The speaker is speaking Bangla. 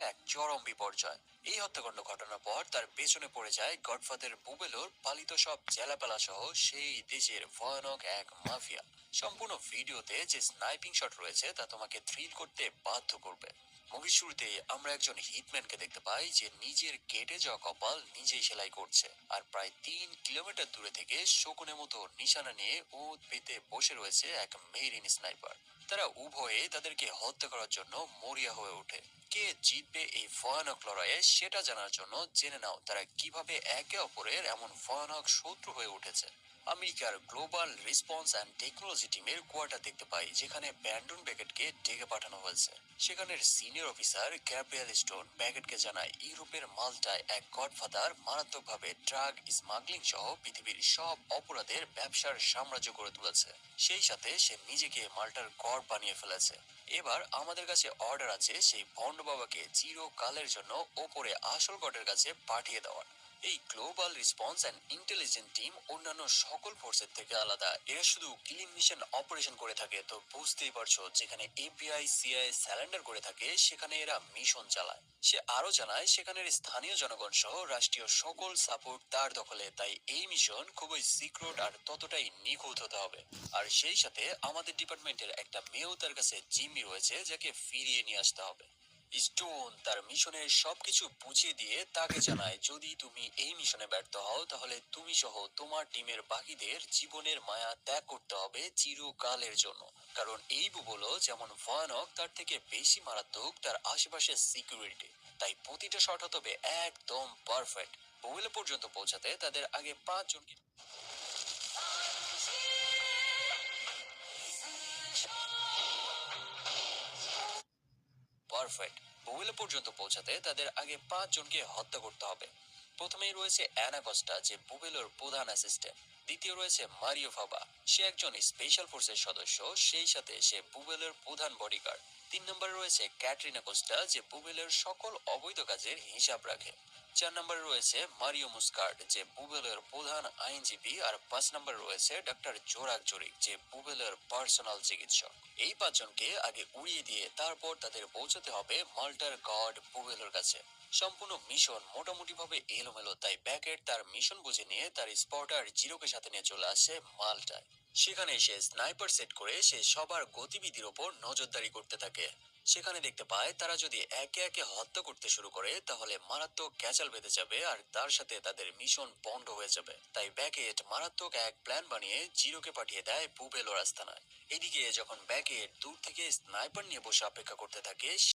এক চরম বিপর্যয়। এই হত্যাকাণ্ড ঘটানোর পর তার পেছনে পড়ে যায় গডফাদার বুবেলোর পালিত সব চেলাপেলা সহ সেই দেশের ভয়ানক এক মাফিয়া। সম্পূর্ণ ভিডিওতে যে স্নাইপিং শট রয়েছে তা তোমাকে থ্রিল করতে বাধ্য করবে। মুভির শুরুতে আমরা একজন হিটম্যানকে দেখতে পাই যে নিজের কেটে যাওয়া কপাল নিজেই সেলাই করছে, আর প্রায় 3 কিলোমিটার দূরে থেকে শকুনের মতো নিশানা নিয়ে ওঁত পেতে বসে রয়েছে এক মেরিন স্নাইপার। তারা উভয়ে তাদেরকে হত্যা করার জন্য মরিয়া হয়ে ওঠে। কে জিতবে এই ভয়ানক লড়াইয়ে সেটা জানার জন্য জেনে নাও তারা কিভাবে একে অপরের এমন ভয়ানক শত্রু হয়ে উঠেছে। আমেরিকার গ্লোবাল রেসপন্স অ্যান্ড টেকনোলজি টিমের কোয়ার্টার দেখতে পাই, যেখানে ব্যান্ডন বেকেটকে ডেকে পাঠানো হয়েছে। সেখানের সিনিয়র অফিসার গ্যাব্রিয়েল স্টোন বেকেটকে জানায় ইউরোপের মাল্টায় এক গডফাদার মারাত্মকভাবে ড্রাগ স্মাগলিং সহ পৃথিবীর সব অপরাধের ব্যবসার সাম্রাজ্য গড়ে তুলেছে। সেই সাথে সে নিজেকে মাল্টার গড় বানিয়ে ফেলেছে। এবার আমাদের কাছে অর্ডার আছে সেই ভন্ড বাবাকে চিরকালের জন্য ওপরে আসল গডের কাছে পাঠিয়ে দেওয়ার। এই global response and intelligent team অন্যান্য সকল ফোর্সের থেকে আলাদা। এরা শুধু ক্লিন মিশন অপারেশন করে থাকে, তো বুঝতেই পারছো যেখানে এফবিআই সিআইএ স্যালেন্ডার করে থাকে সেখানে এরা মিশন চালায়। সে আরো জানায় সেখানের স্থানীয় জনগণ সহ রাষ্ট্রীয় সকল সাপোর্ট তার দখলে, তাই এই মিশন খুবই সিক্রেট আর ততটাই নিখুঁত হতে হবে। আর সেই সাথে আমাদের ডিপার্টমেন্টের একটা মেয়েও তার কাছে জিম্মি রয়েছে, যাকে ফিরিয়ে নিয়ে আসতে হবে। স্টোন তার মিশনের সবকিছু বুঝিয়ে দিয়ে তাকে জানায় যদি তুমি এই মিশনে ব্যর্থ হও তাহলে তুমি সহ তোমার টিমের বাকিদের জীবনের মায়া ত্যাগ করতে হবে চিরকালের জন্য। কারণ এই বুবলো যেমন ভয়ানক তার থেকে বেশি মারাত্মক তার আশেপাশের সিকিউরিটি। তাই প্রতিটা শট হতে হবে একদম পারফেক্ট। বুবলে পর্যন্ত পৌঁছাতে তাদের আগে 5 জনকে পারফেক্ট বুবলে পর্যন্ত পৌঁছাতে তাদের আগে 5 জনকে হত্যা করতে হবে। প্রথমেই রয়েছে অ্যানাকস্টা, যে বুবেলোর প্রধান অ্যাসিস্ট্যান্ট। দ্বিতীয় রয়েছে মারিও ফাবা, সে একজন স্পেশাল ফোর্সের সদস্য, সেই সাথে সে বুবেলের প্রধান বডিগার্ড। 3 নম্বরে রয়েছে ক্যাটরিনা কোস্টা, যে বুবেলের সকল অবৈধ কাজের হিসাব রাখে। 4 নম্বরে রয়েছে মারিও মুস্কার্ড, যে বুবেলের প্রধান আইনজীবী। আর 5 নম্বরে রয়েছে ডক্টর জোরাক জোরিক, যে বুবেলের পার্সোনাল চিকিৎসক। এই 5 জনকে আগে উড়িয়ে দিয়ে তারপর তাদের পৌঁছতে হবে মাল্টার গড বুবেলের কাছে। সম্পূর্ণ মিশন মোটামুটি ভাবে এলোমেলো, তাই ব্যাকেট তার মিশন বুঝে নিয়ে তার স্পটার জিরোকে সাথে নিয়ে চলে আসে মাল্টায়। সেখানে সে স্নাইপার সেট করে সে সবার গতিবিধির ওপর নজরদারি করতে থাকে। সেখানে দেখতে পায় তারা যদি একে একে হত্যা করতে শুরু করে তাহলে মারাত্মক ক্যাচাল বেঁধে যাবে আর তার সাথে তাদের মিশন বন্ধ হয়ে যাবে। তাই ব্যাকেট মারাত্মক এক প্ল্যান বানিয়ে জিরোকে পাঠিয়ে দেয় বুবেলোর আস্তানায়। এদিকে যখন ব্যাকেট দূর থেকে স্নাইপার নিয়ে বসে অপেক্ষা করতে থাকে